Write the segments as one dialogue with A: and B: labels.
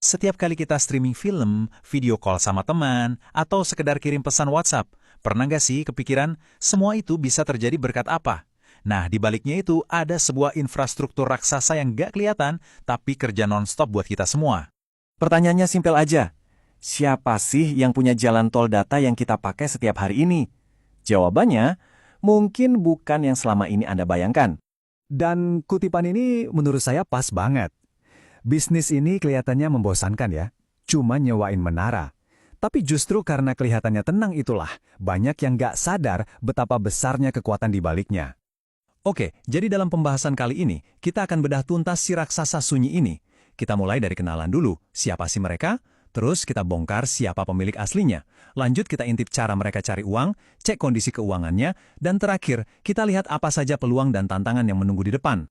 A: Setiap kali kita streaming film, video call sama teman, atau sekedar kirim pesan WhatsApp, pernah nggak sih kepikiran semua itu bisa terjadi berkat apa? Nah, di baliknya itu ada sebuah infrastruktur raksasa yang nggak kelihatan, tapi kerja nonstop buat kita semua.
B: Pertanyaannya simpel aja. Siapa sih yang punya jalan tol data yang kita pakai setiap hari ini? Jawabannya, mungkin bukan yang selama ini Anda bayangkan.
C: Dan kutipan ini menurut saya pas banget. Bisnis ini kelihatannya membosankan ya, cuma nyewain menara. Tapi justru karena kelihatannya tenang itulah, banyak yang nggak sadar betapa besarnya kekuatan di baliknya. Oke, jadi dalam pembahasan kali ini, kita akan bedah tuntas si raksasa sunyi ini. Kita mulai dari kenalan dulu, siapa sih mereka? Terus kita bongkar siapa pemilik aslinya. Lanjut kita intip cara mereka cari uang, cek kondisi keuangannya, dan terakhir, kita lihat apa saja peluang dan tantangan yang menunggu di depan.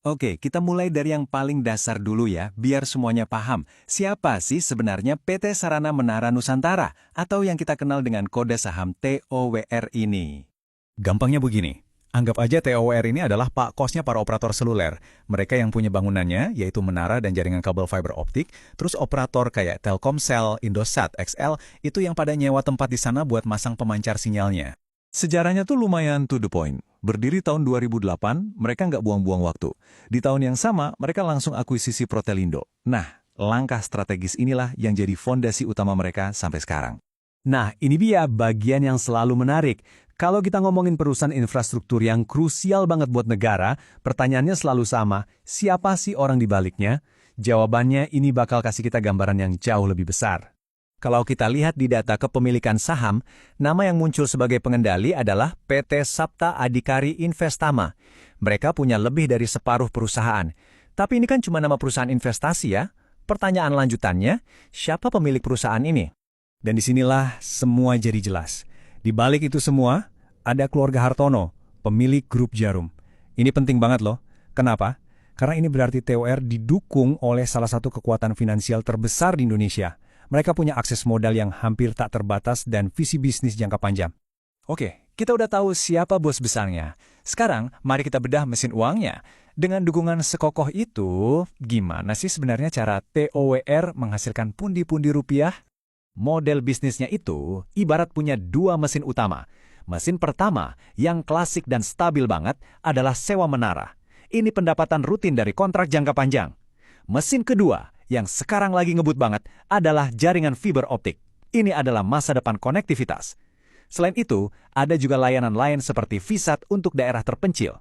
B: Oke, kita mulai dari yang paling dasar dulu ya, biar semuanya paham. Siapa sih sebenarnya PT Sarana Menara Nusantara, atau yang kita kenal dengan kode saham TOWR ini?
C: Gampangnya begini, anggap aja TOWR ini adalah pak kosnya para operator seluler. Mereka yang punya bangunannya, yaitu menara dan jaringan kabel fiber optik, terus operator kayak Telkomsel, Indosat, XL, itu yang pada nyewa tempat di sana buat masang pemancar sinyalnya.
A: Sejarahnya tuh lumayan to the point. Berdiri tahun 2008, mereka nggak buang-buang waktu. Di tahun yang sama, mereka langsung akuisisi Protelindo. Nah, langkah strategis inilah yang jadi fondasi utama mereka sampai sekarang.
C: Nah, ini dia bagian yang selalu menarik. Kalau kita ngomongin perusahaan infrastruktur yang krusial banget buat negara, pertanyaannya selalu sama, siapa sih orang di baliknya? Jawabannya ini bakal kasih kita gambaran yang jauh lebih besar. Kalau kita lihat di data kepemilikan saham, nama yang muncul sebagai pengendali adalah PT Sapta Adhikari Investama. Mereka punya lebih dari separuh perusahaan. Tapi ini kan cuma nama perusahaan investasi ya. Pertanyaan lanjutannya, siapa pemilik perusahaan ini? Dan disinilah semua jadi jelas. Di balik itu semua, ada keluarga Hartono, pemilik grup Jarum. Ini penting banget loh. Kenapa? Karena ini berarti TOWR didukung oleh salah satu kekuatan finansial terbesar di Indonesia. Mereka punya akses modal yang hampir tak terbatas dan visi bisnis jangka panjang. Oke, kita udah tahu siapa bos besarnya. Sekarang, mari kita bedah mesin uangnya. Dengan dukungan sekokoh itu, gimana sih sebenarnya cara TOWR menghasilkan pundi-pundi rupiah? Model bisnisnya itu ibarat punya dua mesin utama. Mesin pertama, yang klasik dan stabil banget, adalah sewa menara. Ini pendapatan rutin dari kontrak jangka panjang. Mesin kedua, yang sekarang lagi ngebut banget, adalah jaringan fiber optik. Ini adalah masa depan konektivitas. Selain itu, ada juga layanan lain seperti VSAT untuk daerah terpencil.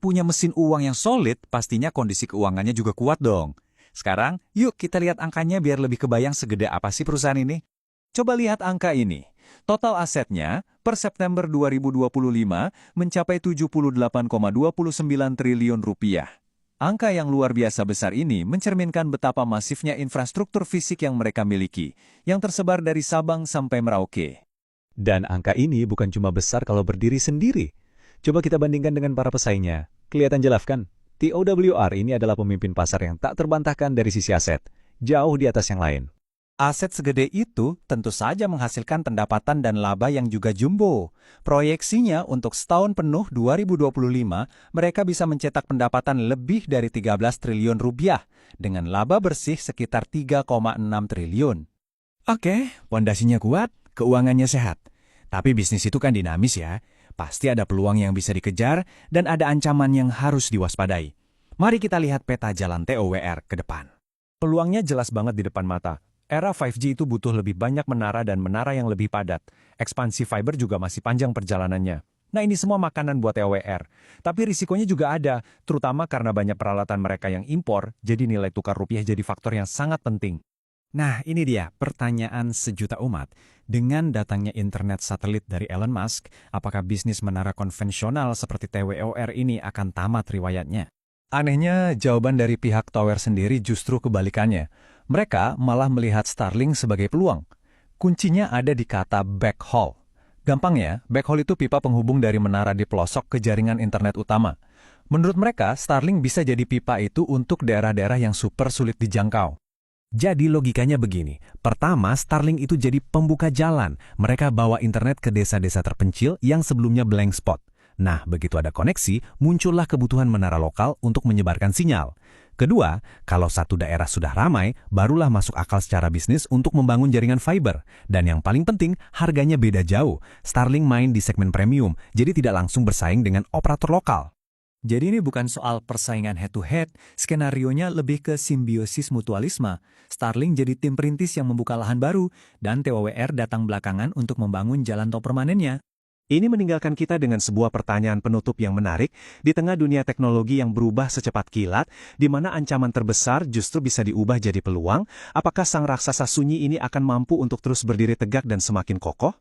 A: Punya mesin uang yang solid, pastinya kondisi keuangannya juga kuat dong. Sekarang, yuk kita lihat angkanya biar lebih kebayang segede apa sih perusahaan ini. Coba lihat angka ini. Total asetnya per September 2025 mencapai 78,29 triliun rupiah. Angka yang luar biasa besar ini mencerminkan betapa masifnya infrastruktur fisik yang mereka miliki, yang tersebar dari Sabang sampai Merauke.
C: Dan angka ini bukan cuma besar kalau berdiri sendiri. Coba kita bandingkan dengan para pesaingnya. Kelihatan jelas kan? TOWR ini adalah pemimpin pasar yang tak terbantahkan dari sisi aset, jauh di atas yang lain.
A: Aset segede itu tentu saja menghasilkan pendapatan dan laba yang juga jumbo. Proyeksinya untuk setahun penuh 2025, mereka bisa mencetak pendapatan lebih dari 13 triliun rupiah, dengan laba bersih sekitar 3,6 triliun.
C: Oke, pondasinya kuat, keuangannya sehat. Tapi bisnis itu kan dinamis ya. Pasti ada peluang yang bisa dikejar dan ada ancaman yang harus diwaspadai. Mari kita lihat peta jalan TOWR ke depan. Peluangnya jelas banget di depan mata. Era 5G itu butuh lebih banyak menara dan menara yang lebih padat. Ekspansi fiber juga masih panjang perjalanannya. Nah, ini semua makanan buat TOWR. Tapi risikonya juga ada, terutama karena banyak peralatan mereka yang impor, jadi nilai tukar rupiah jadi faktor yang sangat penting. Nah, ini dia pertanyaan sejuta umat. Dengan datangnya internet satelit dari Elon Musk, apakah bisnis menara konvensional seperti TOWR ini akan tamat riwayatnya? Anehnya, jawaban dari pihak Tower sendiri justru kebalikannya. Mereka malah melihat Starlink sebagai peluang. Kuncinya ada di kata backhaul. Gampangnya, backhaul itu pipa penghubung dari menara di pelosok ke jaringan internet utama. Menurut mereka, Starlink bisa jadi pipa itu untuk daerah-daerah yang super sulit dijangkau. Jadi logikanya begini, pertama Starlink itu jadi pembuka jalan. Mereka bawa internet ke desa-desa terpencil yang sebelumnya blank spot. Nah, begitu ada koneksi, muncullah kebutuhan menara lokal untuk menyebarkan sinyal. Kedua, kalau satu daerah sudah ramai, barulah masuk akal secara bisnis untuk membangun jaringan fiber. Dan yang paling penting, harganya beda jauh. Starlink main di segmen premium, jadi tidak langsung bersaing dengan operator lokal.
B: Jadi ini bukan soal persaingan head-to-head, skenarionya lebih ke simbiosis mutualisme. Starlink jadi tim perintis yang membuka lahan baru, dan TOWR datang belakangan untuk membangun jalan tol permanennya.
C: Ini meninggalkan kita dengan sebuah pertanyaan penutup yang menarik, di tengah dunia teknologi yang berubah secepat kilat, di mana ancaman terbesar justru bisa diubah jadi peluang, apakah sang raksasa sunyi ini akan mampu untuk terus berdiri tegak dan semakin kokoh?